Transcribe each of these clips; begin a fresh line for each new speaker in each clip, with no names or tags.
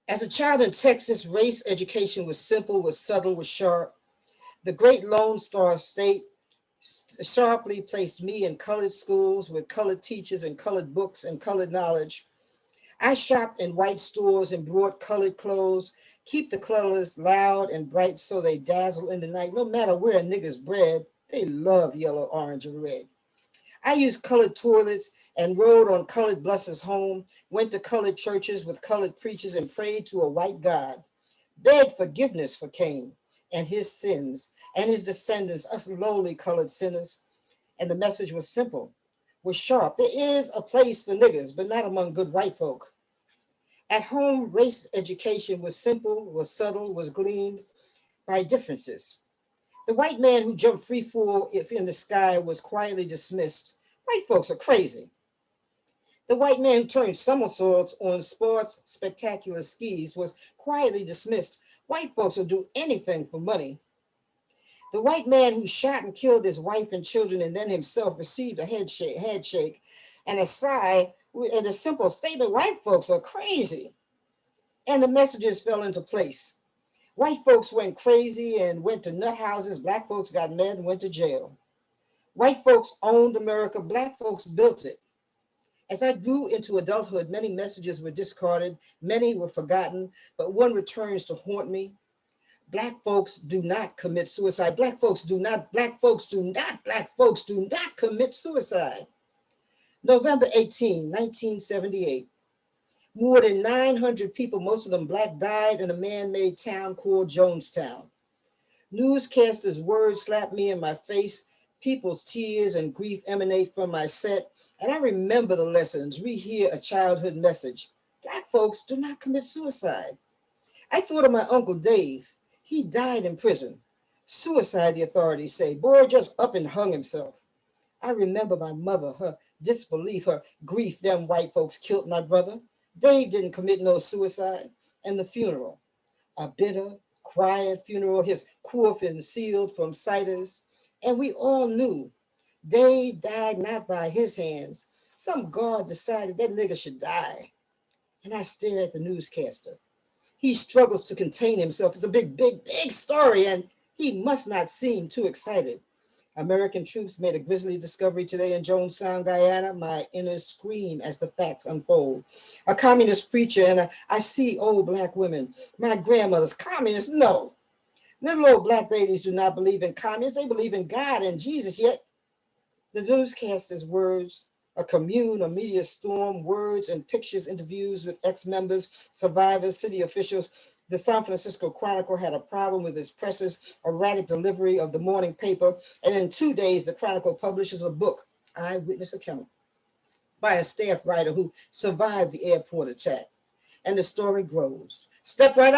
As a child in Texas, race education was simple, was subtle, was sharp. The great Lone Star State sharply placed me in colored schools with colored teachers and colored books and colored knowledge. I shopped in white stores and brought colored clothes, keep the colors loud and bright so they dazzle in the night. No matter where a nigga's bred, they love yellow, orange, and red. I used colored toilets and rode on colored buses home, went to colored churches with colored preachers and prayed to a white God, begged forgiveness for Cain and his sins and his descendants, us lowly colored sinners. And the message was simple, was sharp. There is a place for niggers, but not among good white folk. At home, race education was simple, was subtle, was gleaned by differences. The white man who jumped free fall if in the sky was quietly dismissed. White folks are crazy. The white man who turned somersaults on sports spectacular skis was quietly dismissed. White folks will do anything for money. The white man who shot and killed his wife and children and then himself received a head shake and a sigh and a simple statement, white folks are crazy. And the messages fell into place. White folks went crazy and went to nut houses. Black folks got mad and went to jail. White folks owned America. Black folks built it. As I grew into adulthood, many messages were discarded, many were forgotten, but one returns to haunt me. Black folks do not commit suicide. Black folks do not commit suicide. November 18, 1978. More than 900 people, most of them black, died in a man-made town called Jonestown. Newscasters' words slap me in my face. People's tears and grief emanate from my set. And I remember the lessons, rehear a childhood message. Black folks do not commit suicide. I thought of my Uncle Dave. He died in prison. Suicide, the authorities say. Boy just up and hung himself. I remember my mother, her disbelief, her grief. Them white folks killed my brother. Dave didn't commit no suicide. And the funeral, a bitter, quiet funeral, his coffin sealed from sighters. And we all knew Dave died not by his hands. Some God decided that nigga should die. And I stare at the newscaster. He struggles to contain himself. It's a big story, and he must not seem too excited. American troops made a grisly discovery today in Jonestown, Guyana. My inner scream as the facts unfold. A communist preacher, and I see old black women. My grandmother's communists? No. Little old black ladies do not believe in communists. They believe in God and Jesus, yet the newscaster's words, a commune, a media storm, words and pictures, interviews with ex-members, survivors, city officials. The San Francisco Chronicle had a problem with its press's erratic delivery of the morning paper, and in 2 days, the Chronicle publishes a book, eyewitness account, by a staff writer who survived the airport attack. And the story grows. Step right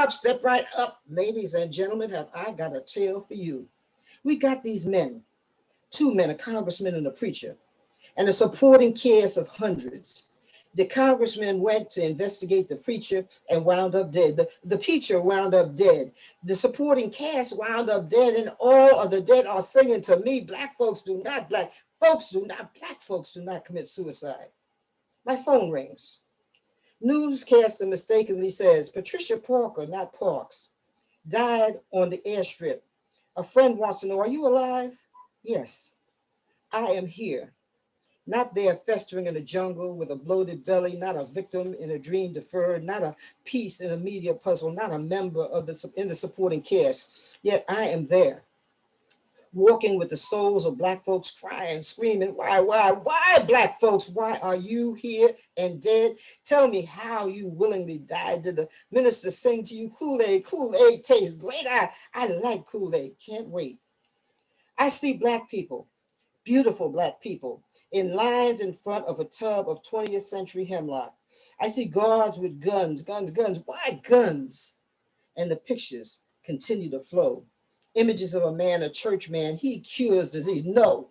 up, ladies and gentlemen, have I got a tale for you. We got these men, two men, a congressman and a preacher, and the supporting cast of hundreds. The congressman went to investigate the preacher and wound up dead. The preacher wound up dead. The supporting cast wound up dead, and all of the dead are singing to me, black folks do not commit suicide. My phone rings. Newscaster mistakenly says, Patricia Parker, not Parks, died on the airstrip. A friend wants to know, are you alive? Yes, I am here. Not there festering in a jungle with a bloated belly, not a victim in a dream deferred, not a piece in a media puzzle, not a member of in the supporting cast. Yet I am there, walking with the souls of black folks crying, screaming, why, black folks? Why are you here and dead? Tell me how you willingly died. Did the minister sing to you, Kool-Aid? Kool-Aid tastes great. I like Kool-Aid. Can't wait. I see black people, beautiful black people, in lines in front of a tub of 20th century hemlock. I see guards with guns. Why guns? And the pictures continue to flow. Images of a man, a church man, he cures disease. No,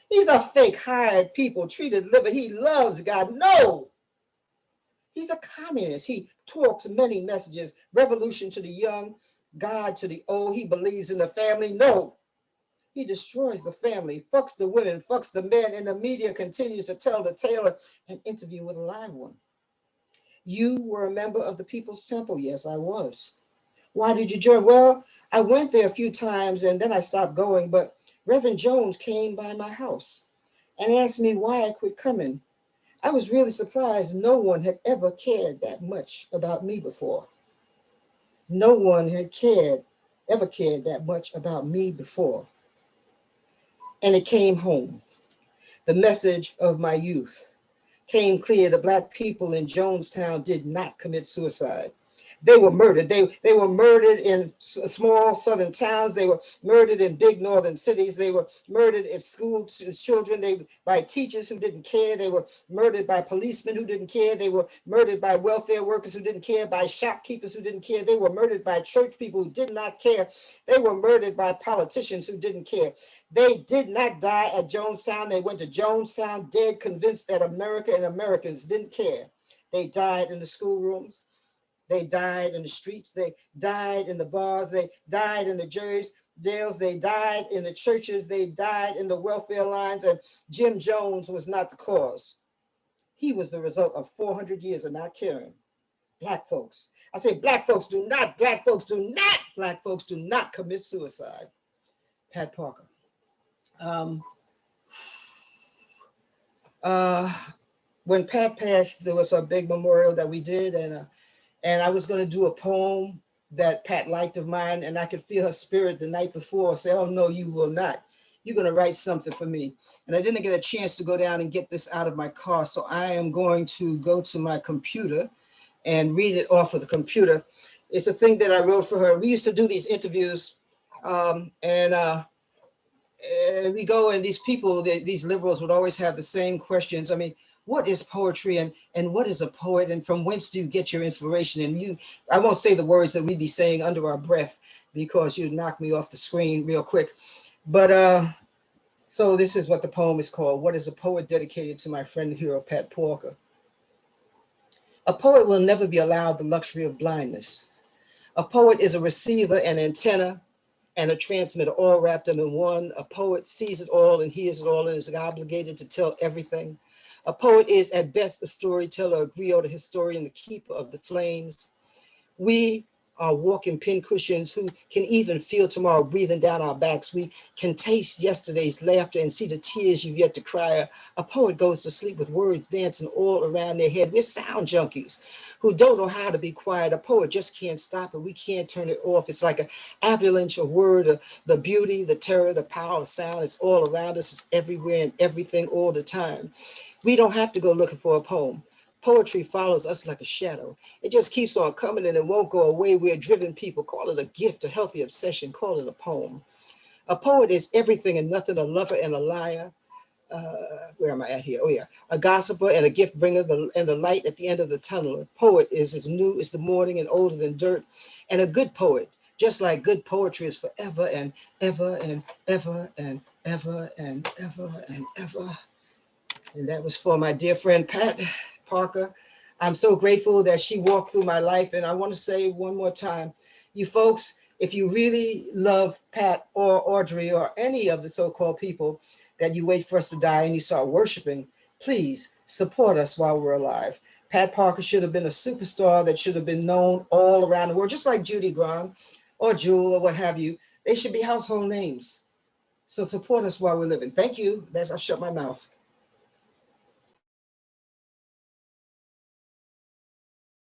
he's a fake hired people, treated liver. He loves God. No, he's a communist. He talks many messages, revolution to the young, God to the old. He believes in the family. No, he destroys the family, fucks the women, fucks the men, and the media continues to tell the tale of an interview with a live one. You were a member of the People's Temple. Yes, I was. Why did you join? Well, I went there a few times and then I stopped going, but Reverend Jones came by my house and asked me why I quit coming. I was really surprised. No one had ever cared that much about me before. No one had ever cared that much about me before. And it came home. The message of my youth came clear. The Black people in Jonestown did not commit suicide. They were murdered. They were murdered in small southern towns. They were murdered in big northern cities. They were murdered at school children. By teachers who didn't care. They were murdered by policemen who didn't care. They were murdered by welfare workers who didn't care. By shopkeepers who didn't care. They were murdered by church people who did not care. They were murdered by politicians who didn't care. They did not die at Jonestown. They went to Jonestown dead, convinced that America and Americans didn't care. They died in the schoolrooms. They died in the streets. They died in the bars. They died in the jails. They died in the churches. They died in the welfare lines. And Jim Jones was not the cause. He was the result of 400 years of not caring. Black folks. I say black folks do not commit suicide. Pat Parker. Um, when Pat passed, there was a big memorial that we did, and I was going to do a poem that Pat liked of mine, and I could feel her spirit the night before say, "Oh no, you will not. You're going to write something for me." And I didn't get a chance to go down and get this out of my car, so I am going to go to my computer and read it off of the computer. It's a thing that I wrote for her. We used to do these interviews, and we go, and these people, these liberals would always have the same questions. I mean, what is poetry, and what is a poet, and from whence do you get your inspiration? And I won't say the words that we'd be saying under our breath because you'd knock me off the screen real quick. But so this is what the poem is called. What is a poet? Dedicated to my friend and hero, Pat Parker. A poet will never be allowed the luxury of blindness. A poet is a receiver, an antenna, and a transmitter, all wrapped up in one. A poet sees it all and hears it all and is obligated to tell everything. A poet is at best a storyteller, a griot, a historian, the keeper of the flames. We are walking pincushions who can even feel tomorrow breathing down our backs. We can taste yesterday's laughter and see the tears you've yet to cry. A poet goes to sleep with words dancing all around their head. We're sound junkies who don't know how to be quiet. A poet just can't stop it. We can't turn it off. It's like an avalanche of word, the beauty, the terror, the power of sound. It's all around us. It's everywhere and everything all the time. We don't have to go looking for a poem. Poetry follows us like a shadow. It just keeps on coming and it won't go away. We're driven people. Call it a gift, a healthy obsession. Call it a poem. A poet is everything and nothing, a lover and a liar. Where am I at here? Oh yeah, a gossiper and a gift bringer, and the light at the end of the tunnel. A poet is as new as the morning and older than dirt, and a good poet, just like good poetry, is forever and ever and ever and ever and ever and ever. And that was for my dear friend Pat Parker. I'm so grateful that she walked through my life. And I want to say one more time, you folks, if you really love Pat or Audre or any of the so-called people that you wait for us to die and you start worshiping, please support us while we're alive. Pat Parker should have been a superstar that should have been known all around the world, just like Judy Graham or Jewel or what have you. They should be household names. So support us while we're living. Thank you. I'll shut my mouth.